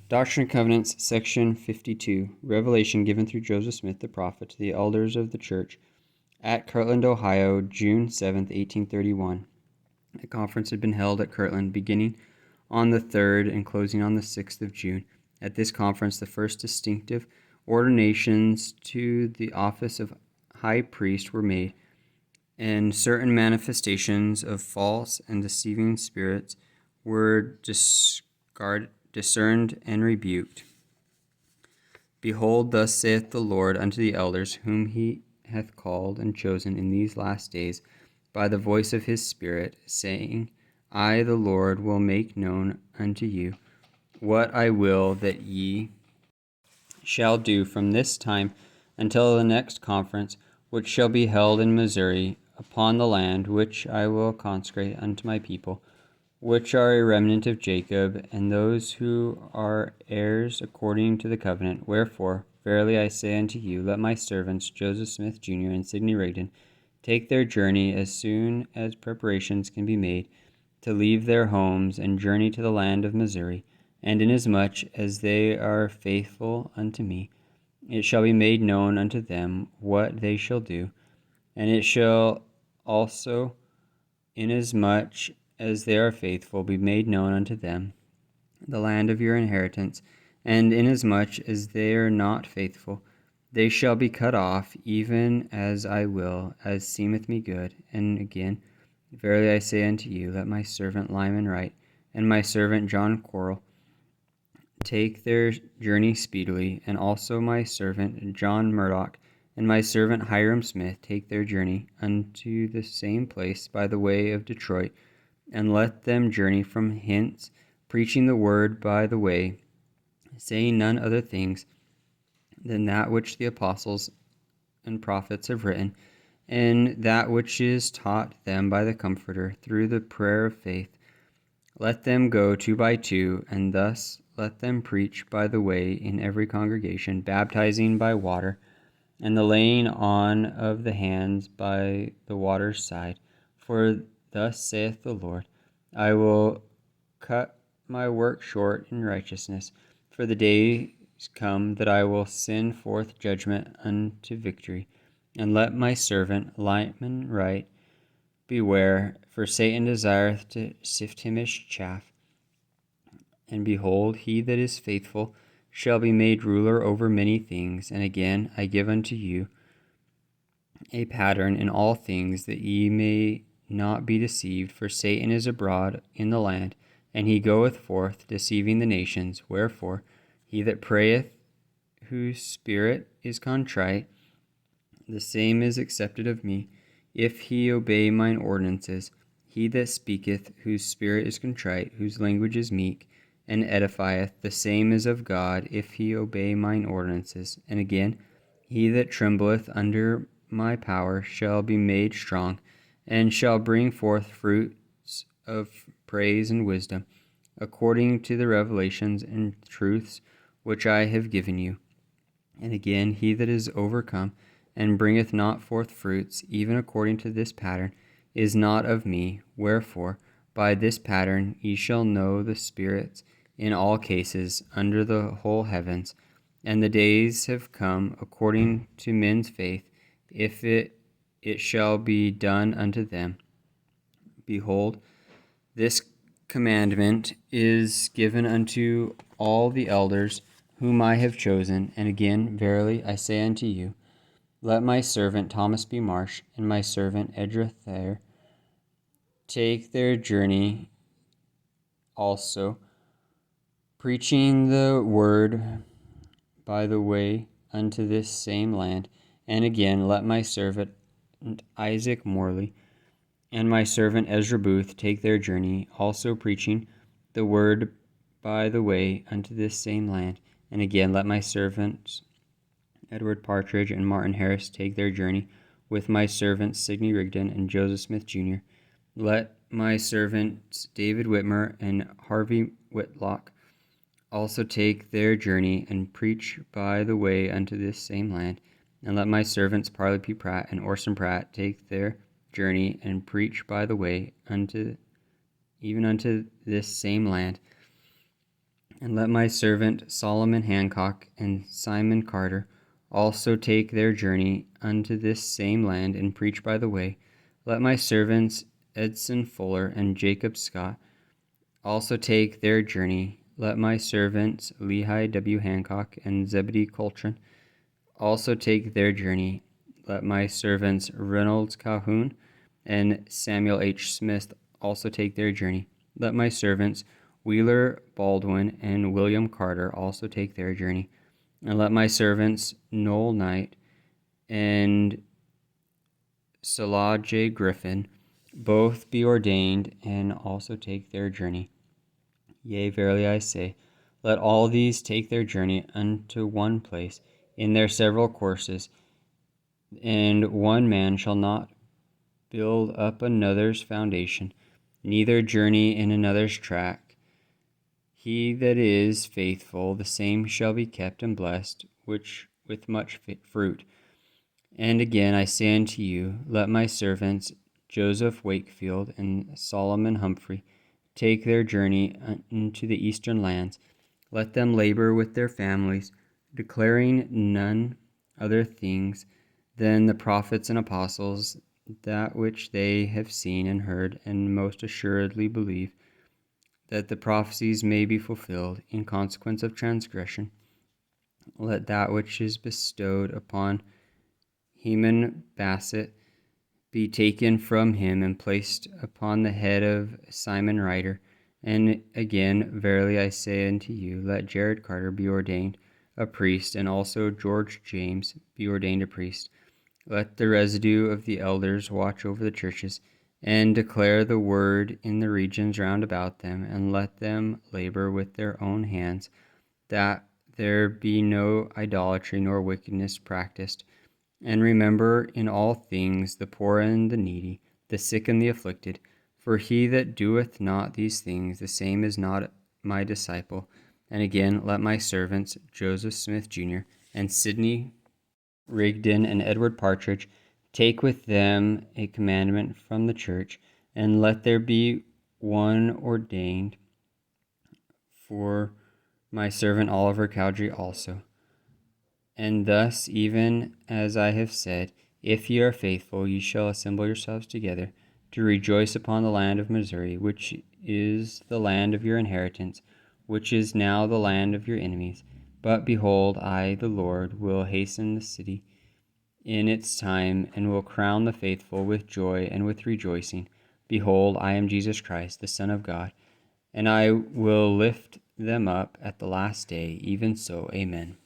Doctrine and Covenants, Section 52, Revelation given through Joseph Smith the prophet to the elders of the church at Kirtland, Ohio, June 7, 1831. A conference had been held at Kirtland beginning on the 3rd and closing on the 6th of June. At this conference, the first distinctive ordinations to the office of high priest were made, and certain manifestations of false and deceiving spirits were discerned and rebuked. Behold, thus saith the Lord unto the elders, whom he hath called and chosen in these last days, by the voice of his Spirit, saying, I, the Lord, will make known unto you what I will that ye shall do from this time until the next conference, which shall be held in Missouri, upon the land which I will consecrate unto my people, which are a remnant of Jacob, and those who are heirs according to the covenant. Wherefore, verily I say unto you, let my servants Joseph Smith, Jr., and Sidney Rigdon take their journey as soon as preparations can be made to leave their homes and journey to the land of Missouri, and inasmuch as they are faithful unto me, it shall be made known unto them what they shall do, and it shall also, inasmuch as they are faithful, be made known unto them the land of your inheritance, and inasmuch as they are not faithful, they shall be cut off, even as I will, as seemeth me good. And again, verily I say unto you, let my servant Lyman Wright and my servant John Quarrel take their journey speedily, and also my servant John Murdoch and my servant Hiram Smith take their journey unto the same place by the way of Detroit, and let them journey from hence, preaching the word by the way, saying none other things than that which the apostles and prophets have written, and that which is taught them by the Comforter through the prayer of faith. Let them go 2 by 2, and thus let them preach by the way in every congregation, baptizing by water, and the laying on of the hands by the water's side. For thus saith the Lord, I will cut my work short in righteousness, for the days come that I will send forth judgment unto victory. And let my servant Lyman Wright beware, for Satan desireth to sift him as chaff. And behold, he that is faithful shall be made ruler over many things. And again, I give unto you a pattern in all things, that ye may not be deceived, for Satan is abroad in the land, and he goeth forth deceiving the nations. Wherefore, he that prayeth, whose spirit is contrite, the same is accepted of me, if he obey mine ordinances. He that speaketh, whose spirit is contrite, whose language is meek, and edifieth, the same is of God, if he obey mine ordinances. And again, he that trembleth under my power shall be made strong, and shall bring forth fruits of praise and wisdom, according to the revelations and truths which I have given you. And again, he that is overcome, and bringeth not forth fruits, even according to this pattern, is not of me. Wherefore, by this pattern ye shall know the spirits in all cases under the whole heavens. And the days have come according to men's faith, if it shall be done unto them. Behold, this commandment is given unto all the elders whom I have chosen. And again, verily I say unto you, let my servant Thomas B. Marsh and my servant Edra Thayer take their journey also, preaching the word by the way unto this same land. And again, let my servant Isaac Morley and my servant Ezra Booth take their journey, also preaching the word by the way unto this same land. And again, let my servants Edward Partridge and Martin Harris take their journey, with my servants Sidney Rigdon and Joseph Smith, Jr. Let my servants David Whitmer and Harvey Whitlock also take their journey, and preach by the way unto this same land. And let my servants Parley P. Pratt and Orson Pratt take their journey, and preach by the way unto this same land. And let my servant Solomon Hancock and Simon Carter also take their journey unto this same land and preach by the way. Let my servants Edson Fuller and Jacob Scott also take their journey. Let my servants Lehi W. Hancock and Zebedee Coltrane also take their journey. Let my servants Reynolds Calhoun and Samuel H. Smith also take their journey. Let my servants Wheeler Baldwin and William Carter also take their journey. And let my servants Noel Knight and Salah J. Griffin both be ordained and also take their journey. Yea, verily I say, let all these take their journey unto one place in their several courses, and one man shall not build up another's foundation, neither journey in another's track. He that is faithful, the same shall be kept and blessed, which with much fruit. And again I say unto you, let my servants Joseph Wakefield and Solomon Humphrey take their journey into the eastern lands. Let them labor with their families, declaring none other things than the prophets and apostles, that which they have seen and heard, and most assuredly believe, that the prophecies may be fulfilled in consequence of transgression. Let that which is bestowed upon Heman Bassett be taken from him and placed upon the head of Simon Ryder. And again, verily I say unto you, let Jared Carter be ordained a priest, and also George James be ordained a priest. Let the residue of the elders watch over the churches, and declare the word in the regions round about them, and let them labor with their own hands, that there be no idolatry nor wickedness practiced. And remember in all things the poor and the needy, the sick and the afflicted. For he that doeth not these things, the same is not my disciple. And again, let my servants, Joseph Smith Jr., and Sidney Rigdon and Edward Partridge, take with them a commandment from the church, and let there be one ordained for my servant Oliver Cowdery also. And thus, even as I have said, if ye are faithful, ye shall assemble yourselves together to rejoice upon the land of Missouri, which is the land of your inheritance, which is now the land of your enemies. But behold, I, the Lord, will hasten the city in its time, and will crown the faithful with joy and with rejoicing. Behold, I am Jesus Christ, the Son of God, and I will lift them up at the last day. Even so, amen.